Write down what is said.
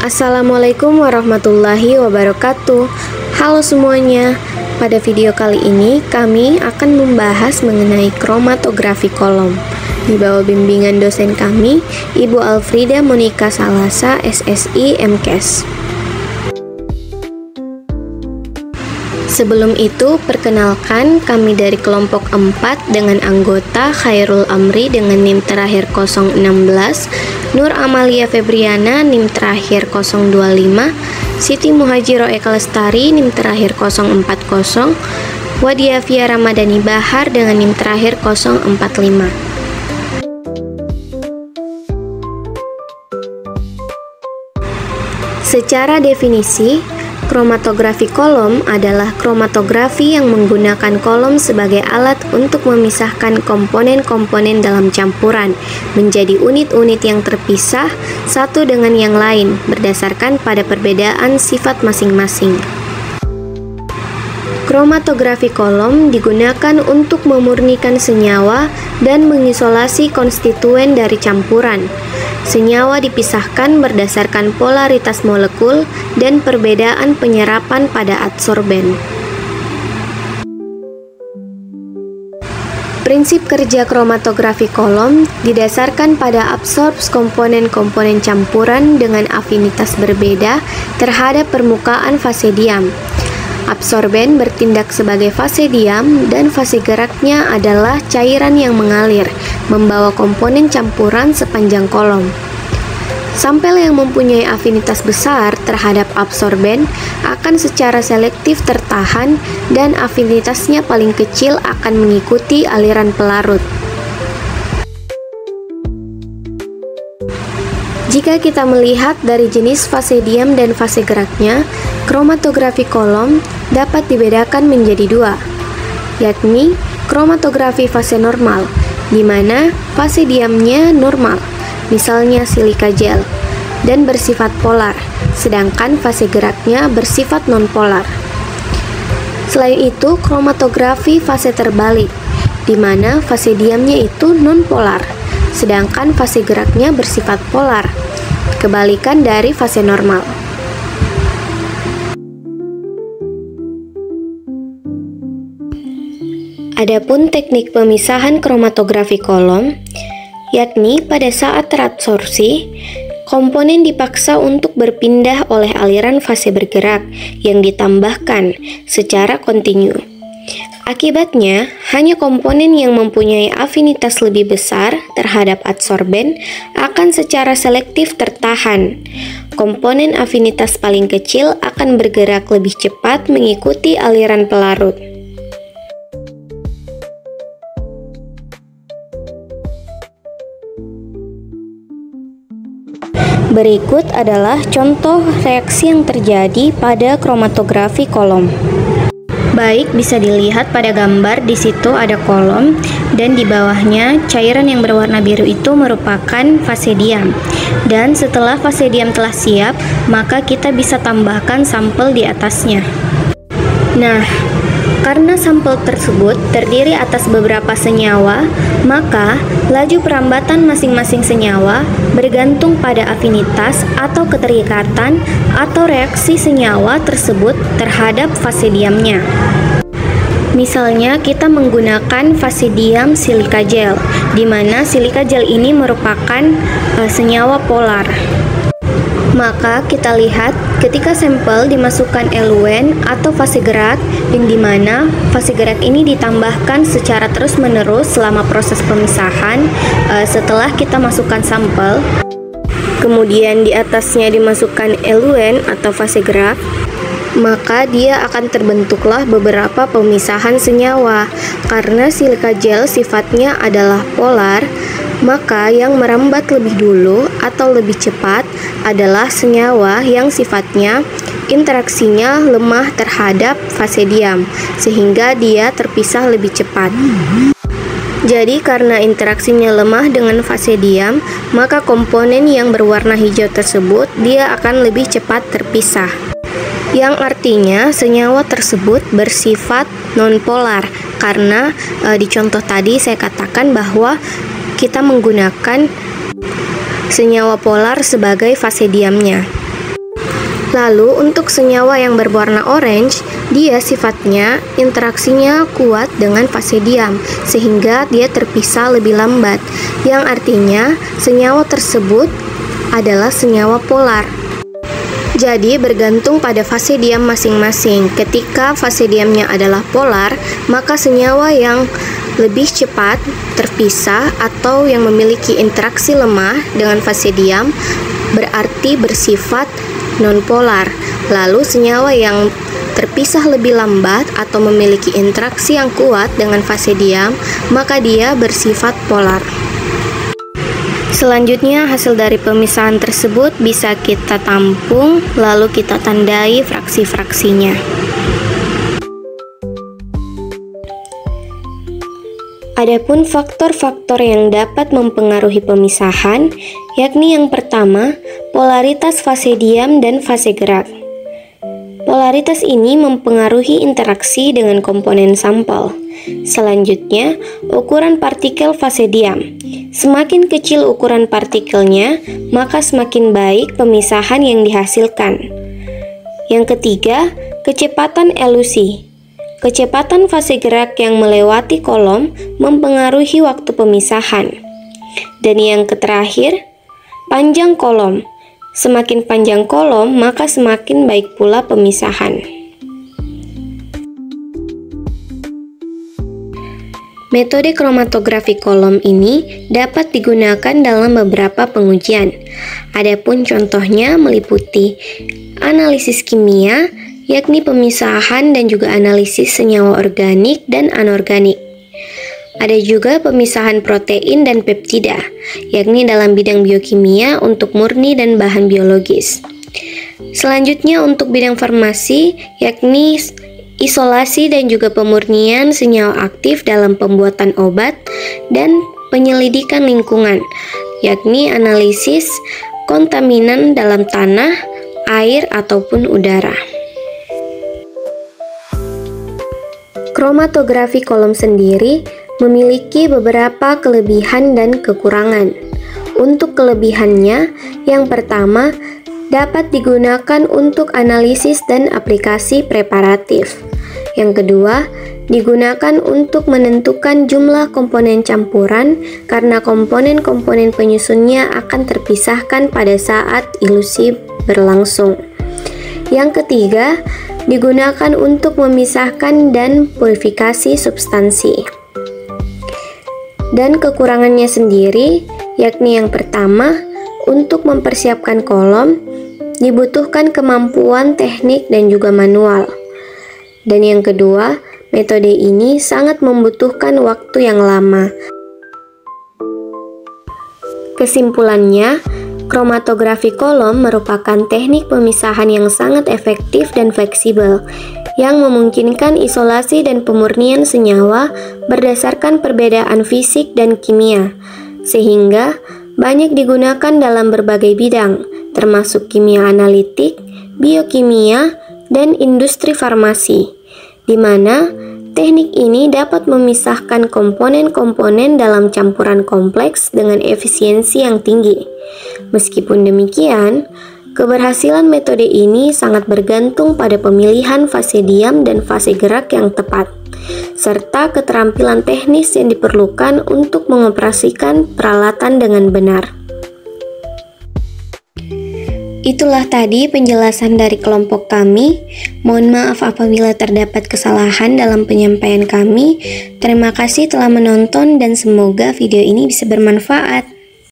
Assalamualaikum warahmatullahi wabarakatuh. Halo semuanya. Pada video kali ini kami akan membahas mengenai kromatografi kolom di bawah bimbingan dosen kami, Ibu Alfrida Monika Salasa, SSI MKes. Sebelum itu, perkenalkan kami dari kelompok 4 dengan anggota Khairul Amri dengan NIM terakhir 016, Nur Amalia Febriana NIM terakhir 025, Siti Muhajiro Eka Lestari NIM terakhir 040, Wadia Fia Ramadhani Bahar dengan NIM terakhir 045. Secara definisi, kromatografi kolom adalah kromatografi yang menggunakan kolom sebagai alat untuk memisahkan komponen-komponen dalam campuran menjadi unit-unit yang terpisah satu dengan yang lain berdasarkan pada perbedaan sifat masing-masing. Kromatografi kolom digunakan untuk memurnikan senyawa dan mengisolasi konstituen dari campuran. Senyawa dipisahkan berdasarkan polaritas molekul dan perbedaan penyerapan pada adsorben. Prinsip kerja kromatografi kolom didasarkan pada absorbs komponen-komponen campuran dengan afinitas berbeda terhadap permukaan fase diam. Absorben bertindak sebagai fase diam dan fase geraknya adalah cairan yang mengalir, membawa komponen campuran sepanjang kolom. Sampel yang mempunyai afinitas besar terhadap absorben akan secara selektif tertahan dan afinitasnya paling kecil akan mengikuti aliran pelarut. Jika kita melihat dari jenis fase diam dan fase geraknya, kromatografi kolom dapat dibedakan menjadi dua, yakni kromatografi fase normal, di mana fase diamnya normal, misalnya silika gel, dan bersifat polar, sedangkan fase geraknya bersifat nonpolar. Selain itu, kromatografi fase terbalik, di mana fase diamnya itu nonpolar, sedangkan fase geraknya bersifat polar, kebalikan dari fase normal. Adapun teknik pemisahan kromatografi kolom, yakni pada saat teradsorpsi, komponen dipaksa untuk berpindah oleh aliran fase bergerak yang ditambahkan secara kontinu. Akibatnya, hanya komponen yang mempunyai afinitas lebih besar terhadap adsorben akan secara selektif tertahan. Komponen afinitas paling kecil akan bergerak lebih cepat mengikuti aliran pelarut. Berikut adalah contoh reaksi yang terjadi pada kromatografi kolom. Baik, bisa dilihat pada gambar di situ ada kolom dan di bawahnya cairan yang berwarna biru itu merupakan fase diam. Dan setelah fase diam telah siap, maka kita bisa tambahkan sampel di atasnya. Nah, karena sampel tersebut terdiri atas beberapa senyawa, maka laju perambatan masing-masing senyawa bergantung pada afinitas atau keterikatan atau reaksi senyawa tersebut terhadap fase diamnya. Misalnya kita menggunakan fase diam silika gel, di mana silika gel ini merupakan senyawa polar. Maka kita lihat ketika sampel dimasukkan eluen atau fase gerak, yang dimana fase gerak ini ditambahkan secara terus-menerus selama proses pemisahan. Setelah kita masukkan sampel, kemudian di atasnya dimasukkan eluen atau fase gerak, maka dia akan terbentuklah beberapa pemisahan senyawa. Karena silika gel sifatnya adalah polar, maka yang merambat lebih dulu atau lebih cepat adalah senyawa yang sifatnya interaksinya lemah terhadap fase diam, sehingga dia terpisah lebih cepat. Jadi karena interaksinya lemah dengan fase diam, maka komponen yang berwarna hijau tersebut dia akan lebih cepat terpisah. Yang artinya senyawa tersebut bersifat nonpolar, karena di contoh tadi saya katakan bahwa kita menggunakan senyawa polar sebagai fase diamnya. Lalu untuk senyawa yang berwarna orange, dia sifatnya interaksinya kuat dengan fase diam, sehingga dia terpisah lebih lambat, yang artinya senyawa tersebut adalah senyawa polar. Jadi bergantung pada fase diam masing-masing. Ketika fase diamnya adalah polar, maka senyawa yang lebih cepat terpisah atau yang memiliki interaksi lemah dengan fase diam berarti bersifat nonpolar. Lalu senyawa yang terpisah lebih lambat atau memiliki interaksi yang kuat dengan fase diam, maka dia bersifat polar. Selanjutnya, hasil dari pemisahan tersebut bisa kita tampung, lalu kita tandai fraksi-fraksinya. Adapun faktor-faktor yang dapat mempengaruhi pemisahan, yakni yang pertama, polaritas fase diam dan fase gerak. Polaritas ini mempengaruhi interaksi dengan komponen sampel. Selanjutnya, ukuran partikel fase diam. Semakin kecil ukuran partikelnya, maka semakin baik pemisahan yang dihasilkan. Yang ketiga, kecepatan elusi. Kecepatan fase gerak yang melewati kolom mempengaruhi waktu pemisahan. Dan yang terakhir, panjang kolom. Semakin panjang kolom, maka semakin baik pula pemisahan. Metode kromatografi kolom ini dapat digunakan dalam beberapa pengujian. Adapun contohnya meliputi analisis kimia, yakni pemisahan dan juga analisis senyawa organik dan anorganik. Ada juga pemisahan protein dan peptida, yakni dalam bidang biokimia untuk murni dan bahan biologis. Selanjutnya untuk bidang farmasi, yakni isolasi dan juga pemurnian senyawa aktif dalam pembuatan obat dan penyelidikan lingkungan, yakni analisis kontaminan dalam tanah, air, ataupun udara. Kromatografi kolom sendiri memiliki beberapa kelebihan dan kekurangan. Untuk kelebihannya, yang pertama, dapat digunakan untuk analisis dan aplikasi preparatif. Yang kedua, digunakan untuk menentukan jumlah komponen campuran karena komponen-komponen penyusunnya akan terpisahkan pada saat ilusi berlangsung. Yang ketiga, digunakan untuk memisahkan dan purifikasi substansi. Dan kekurangannya sendiri, yakni yang pertama, untuk mempersiapkan kolom, dibutuhkan kemampuan teknik dan juga manual. Dan yang kedua, metode ini sangat membutuhkan waktu yang lama. Kesimpulannya, kromatografi kolom merupakan teknik pemisahan yang sangat efektif dan fleksibel, yang memungkinkan isolasi dan pemurnian senyawa berdasarkan perbedaan fisik dan kimia, sehingga banyak digunakan dalam berbagai bidang, termasuk kimia analitik, biokimia, dan industri farmasi, di mana teknik ini dapat memisahkan komponen-komponen dalam campuran kompleks dengan efisiensi yang tinggi. Meskipun demikian, keberhasilan metode ini sangat bergantung pada pemilihan fase diam dan fase gerak yang tepat, serta keterampilan teknis yang diperlukan untuk mengoperasikan peralatan dengan benar. Itulah tadi penjelasan dari kelompok kami. Mohon maaf apabila terdapat kesalahan dalam penyampaian kami. Terima kasih telah menonton dan semoga video ini bisa bermanfaat.